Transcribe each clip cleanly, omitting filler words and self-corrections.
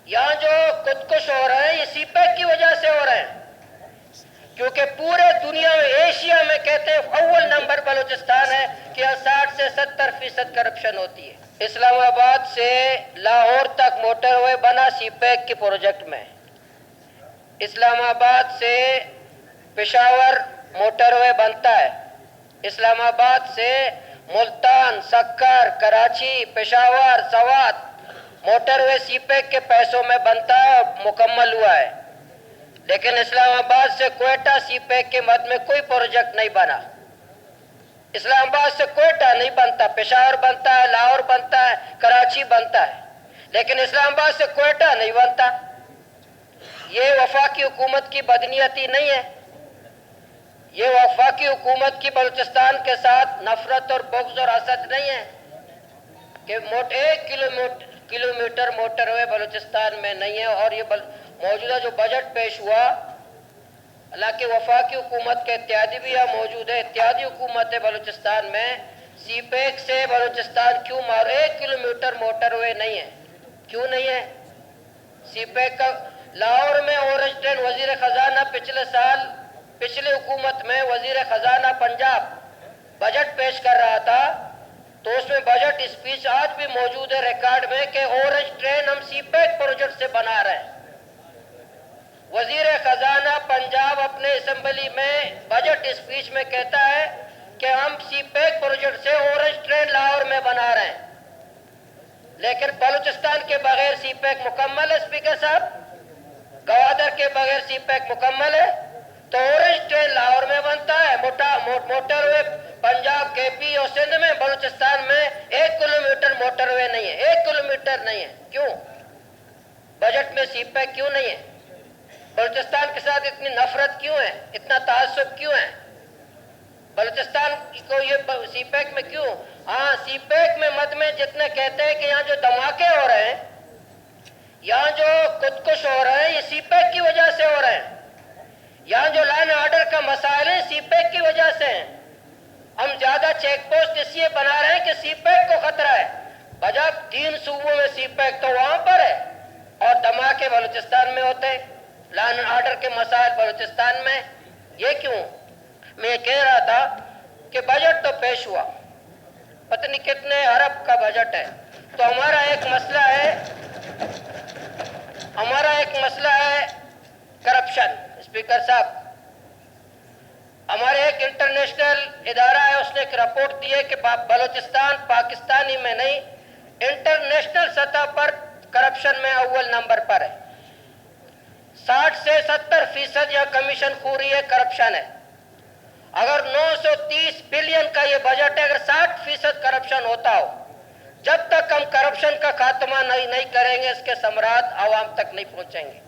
یہاں جو خودکش ہو رہے ہیں یہ سی پیک کی وجہ سے ہو رہے ہیں، کیونکہ پورے دنیا میں ایشیا میں کہتے ہیں اول نمبر بلوچستان ہے کہ 60 سے 70% کرپشن ہوتی ہے۔ اسلام آباد سے لاہور تک موٹر وے بنا سی پیک کے پروجیکٹ میں، اسلام آباد سے پشاور موٹر وے بنتا ہے، اسلام آباد سے ملتان، سکر، کراچی، پشاور، سوات موٹر وے سی پیک کے پیسوں میں بنتا ہے اور مکمل ہوا ہے، لیکن اسلام آباد سے کوئٹہ سی پیک کے مد میں کوئی پروجیکٹ نہیں بنا۔ اسلام آباد سے کوئٹہ نہیں بنتا، پشاور بنتا ہے، لاہور بنتا ہے، کراچی بنتا ہے، لیکن اسلام آباد سے کوئٹہ نہیں بنتا۔ یہ وفاقی حکومت کی بدنیتی نہیں ہے، یہ وفاقی حکومت کی بلوچستان کے ساتھ نفرت اور بغض اور حسد نہیں ہے کہ 1 کلومیٹر موٹر وے بلوچستان میں نہیں ہے۔ اور یہ موجودہ جو بجٹ پیش ہوا، حالانکہ وفاقی حکومت کے اتحادی بھی یہاں موجود ہے، اتحادی حکومت بلوچستان میں سی پیک سے بلوچستان کیوں 1 کلومیٹر موٹر وے نہیں ہے؟ کیوں نہیں ہے سی پیک کا؟ لاہور میں اورنج ٹرین وزیر خزانہ پچھلے سال پچھلی حکومت میں وزیر خزانہ پنجاب بجٹ پیش کر رہا تھا تو اس میں بجٹ اسپیچ آج بھی موجود ہے ریکارڈ میں کہ اورنج ٹرین ہم سی پیک پروجیکٹ سے بنا رہے ہیں۔ وزیر خزانہ پنجاب اپنے اسمبلی میں بجٹ اسپیچ میں کہتا ہے کہ ہم سی پیک پروجیکٹ سے اورنج ٹرین لاہور میں بنا رہے ہیں، لیکن بلوچستان کے بغیر سی پیک مکمل ہے۔ اسپیکر صاحب، گوادر کے بغیر سی پیک مکمل ہے تو اورنج ٹرین لاہور میں بنتا ہے، موٹر وے پنجاب، کے پی اور سندھ میں، بلوچستان میں 1 کلومیٹر موٹر وے نہیں ہے، 1 کلومیٹر نہیں ہے۔ کیوں؟ بجٹ میں سی پیک کیوں نہیں ہے؟ بلوچستان کے ساتھ اتنی نفرت کیوں ہے؟ اتنا تعصب کیوں ہے؟ بلوچستان کو یہ سی پیک میں کیوں؟ ہاں، سی پیک میں مد میں جتنے کہتے ہیں کہ یہاں جو دھماکے ہو رہے ہیں، یہاں جو خودکش ہو رہے ہیں، یہ سی پیک کی وجہ سے ہو رہے ہیں۔ یہاں جو لائن آرڈر کا مسائل ہے سی پیک کی وجہ سے ہیں۔ ہم زیادہ چیک پوسٹ اس لیے بنا رہے ہیں کہ سی پیک کو خطرہ ہے، بجائے 3 صوبوں میں سی پیک تو وہاں پر ہے اور دھماکے بلوچستان میں ہوتے ہیں، لائن آرڈر کے مسائل بلوچستان میں۔ یہ کیوں؟ میں یہ کہہ رہا تھا کہ بجٹ تو پیش ہوا، پتہ نہیں کتنے ارب کا بجٹ ہے، تو ہمارا ایک مسئلہ ہے کرپشن۔ اسپیکر صاحب، ہمارے ایک انٹرنیشنل ادارہ ہے، اس نے ایک رپورٹ دی ہے کہ بلوچستان پاکستانی میں نہیں، انٹرنیشنل سطح پر کرپشن میں اول نمبر پر ہے۔ 60 سے 70% یا کمیشن خوری ہے، کرپشن ہے۔ اگر 930 بلین کا یہ بجٹ ہے، اگر 60% کرپشن ہوتا ہو، جب تک ہم کرپشن کا خاتمہ نہیں کریں گے اس کے ثمرات عوام تک نہیں پہنچیں گے۔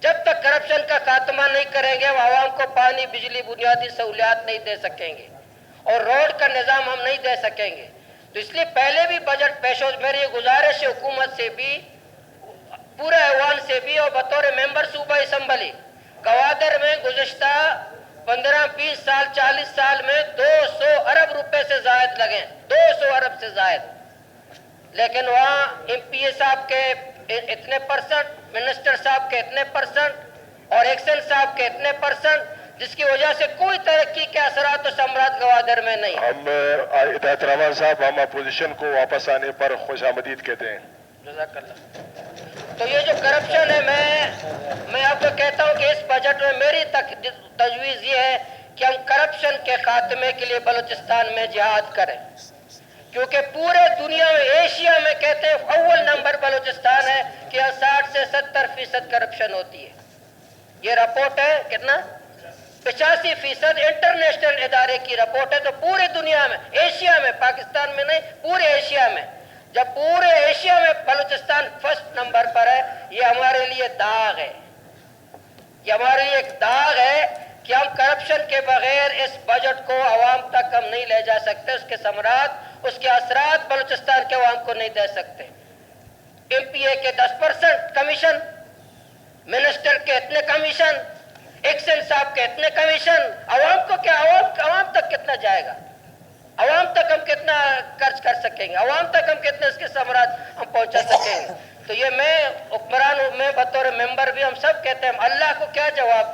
جب تک کرپشن کا خاتمہ نہیں کریں گے، وہ عوام کو پانی، بجلی، بنیادی سہولیات نہیں دے سکیں گے اور روڈ کا نظام ہم نہیں دے سکیں گے۔ تو اس لیے پہلے بھی بجٹ پیش ہو، میری گزارش ہے حکومت سے بھی، پورے ایوان سے بھی اور بطور ممبر صوبہ اسمبلی، گوادر میں گزشتہ 15-20 سال 40 سال میں 200 ارب روپے سے زائد لگے، 200 ارب سے زائد، لیکن وہاں ایم پی اے صاحب کے اتنے پرسنٹ، منسٹر صاحب کے اتنے پرسنٹ اور ایکسن صاحب کے اتنے پرسنٹ، جس کی وجہ سے کوئی ترقی کے اثرات و ثمرات گوادر میں نہیں۔ ہم ہدایت رحمان صاحب، ہم اپوزیشن کو واپس آنے پر خوش آمدید کہتے ہیں۔ جزاک اللہ۔ تو یہ جو کرپشن ہے، میں آپ کو کہتا ہوں کہ اس بجٹ میں میری تجویز یہ ہے کہ ہم کرپشن کے خاتمے کے لیے بلوچستان میں جہاد کریں، کیونکہ پورے دنیا میں ایشیا میں کہتے ہیں اول نمبر بلوچستان ہے کہ 60 سے 70% کرپشن ہوتی ہے۔ یہ رپورٹ ہے کتنا؟ 85% انٹرنیشنل ادارے کی رپورٹ ہے۔ تو پورے دنیا میں، ایشیا میں، پاکستان میں نہیں، پورے ایشیا میں، جب پورے ایشیا میں بلوچستان فرسٹ نمبر پر ہے، یہ ہمارے لیے داغ ہے، یہ ہمارے لیے ایک داغ ہے کہ ہم کرپشن کے بغیر اس بجٹ کو عوام تک ہم نہیں لے جا سکتے، اس کے ثمرات، اس کے اثرات بلوچستان کے عوام کو نہیں دے سکتے۔ ایم پی اے کے 10% کمیشن، منسٹر کے اتنے کمیشن، ایکسن صاحب کے اتنے کمیشن، عوام کو کیا؟ عوام تک کتنا جائے گا؟ عوام تک ہم کتنا خرچ کر سکیں گے؟ عوام تک ہم کتنے اس کے ثمرات ہم پہنچا سکیں گے؟ تو یہ میں